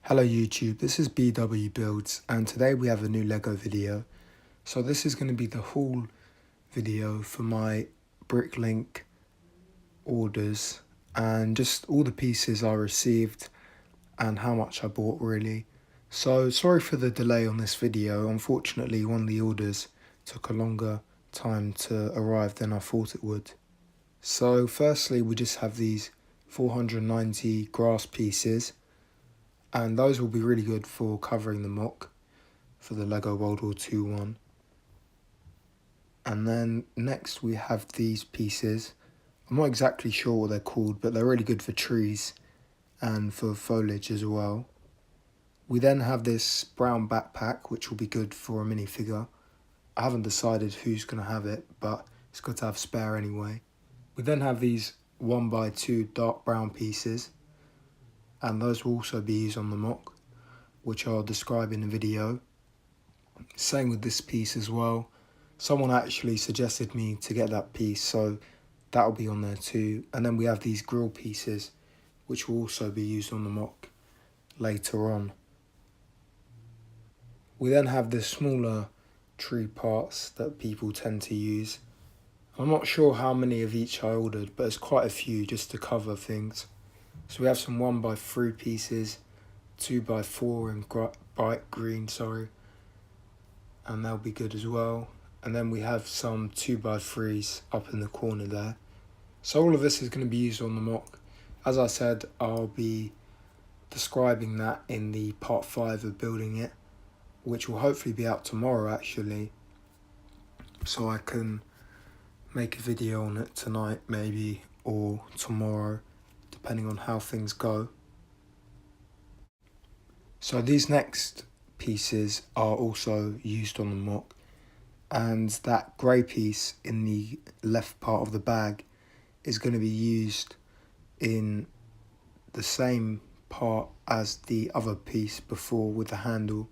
Hello YouTube, this is BW Builds and today we have a new Lego video. So this is going to be the haul video for my Bricklink orders and just all the pieces I received and how much I bought really. So sorry for the delay on this video, unfortunately one of the orders took a longer time to arrive than I thought it would. So firstly we just have these 490 grass pieces. And those will be really good for covering the mock for the Lego World War II one. And then next we have these pieces. I'm not exactly sure what they're called, but they're really good for trees and for foliage as well. We then have this brown backpack, which will be good for a minifigure. I haven't decided who's going to have it, but it's good to have spare anyway. We then have these 1x2 dark brown pieces, and those will also be used on the mock, which I'll describe in the video. Same with this piece as well. Someone actually suggested me to get that piece, so that'll be on there too. And then we have these grill pieces, which will also be used on the mock later on. We then have the smaller tree parts that people tend to use. I'm not sure how many of each I ordered, but it's quite a few just to cover things. So we have some 1x3 pieces, 2x4 in bright green, and they'll be good as well. And then we have some 2x3s up in the corner there. So all of this is going to be used on the mock. As I said, I'll be describing that in the part 5 of building it, which will hopefully be out tomorrow actually. So I can make a video on it tonight maybe, or tomorrow, depending on how things go. So these next pieces are also used on the mock, and that grey piece in the left part of the bag is going to be used in the same part as the other piece before with the handle.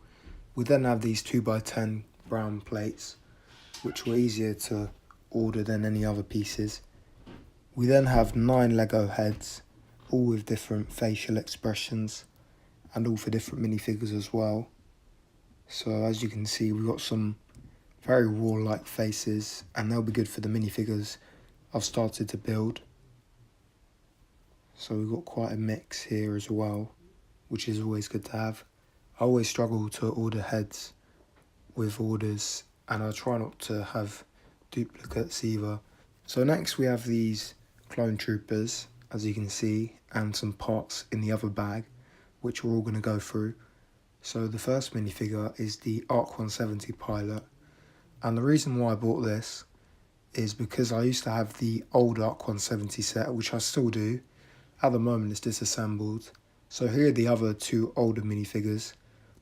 We then have these 2x10 brown plates, which were easier to order than any other pieces. We then have 9 Lego heads, all with different facial expressions and all for different minifigures as well. So as you can see, we've got some very warlike faces, and they'll be good for the minifigures I've started to build. So we've got quite a mix here as well, which is always good to have. I always struggle to order heads with orders, and I try not to have duplicates either. So next we have these clone troopers, as you can see, and some parts in the other bag, which we're all going to go through. So the first minifigure is the Arc 170 pilot, and the reason why I bought this is because I used to have the old Arc 170 set, which I still do. At the moment it's disassembled. So here are the other 2 older minifigures.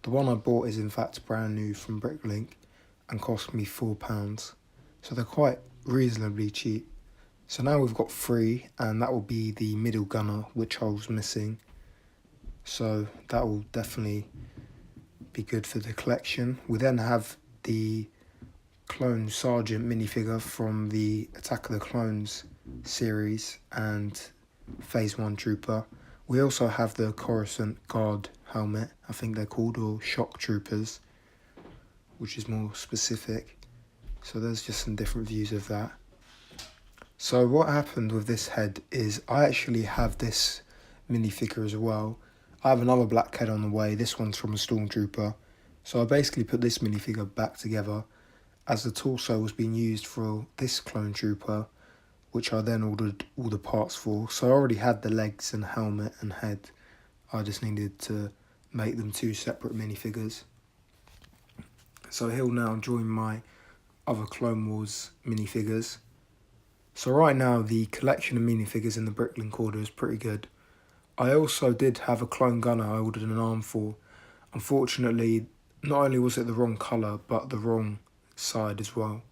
The one I bought is in fact brand new from Bricklink and cost me £4. So they're quite reasonably cheap. So now we've got 3, and that will be the middle gunner, which I was missing. So that will definitely be good for the collection. We then have the Clone Sergeant minifigure from the Attack of the Clones series and Phase 1 Trooper. We also have the Coruscant Guard helmet, I think they're called, or Shock Troopers, which is more specific. So there's just some different views of that. So what happened with this head is I actually have this minifigure as well. I have another black head on the way. This one's from a Stormtrooper. So I basically put this minifigure back together as the torso was being used for this clone trooper, which I then ordered all the parts for. So I already had the legs and helmet and head. I just needed to make them 2 separate minifigures. So he'll now join my other Clone Wars minifigures. So right now the collection of minifigures in the Bricklink order is pretty good. I also did have a clone gunner I ordered an arm for. Unfortunately, not only was it the wrong colour, but the wrong side as well.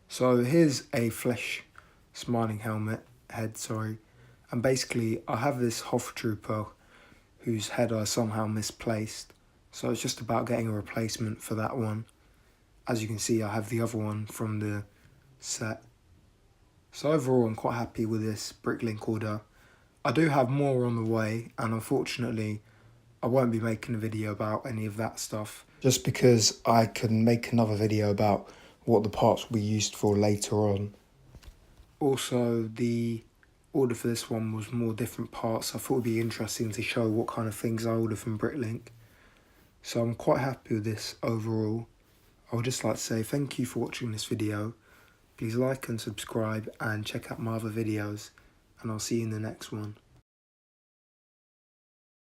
So here's a flesh smiling head, and basically I have this Hoth Trooper whose head I somehow misplaced. So it's just about getting a replacement for that one. As you can see, I have the other one from the set. So overall, I'm quite happy with this Bricklink order. I do have more on the way, and unfortunately, I won't be making a video about any of that stuff, just because I can make another video about what the parts will be used for later on. Also, the order for this one was more different parts. I thought it would be interesting to show what kind of things I ordered from Bricklink. So I'm quite happy with this overall. I would just like to say thank you for watching this video. Please like and subscribe and check out my other videos, and I'll see you in the next one.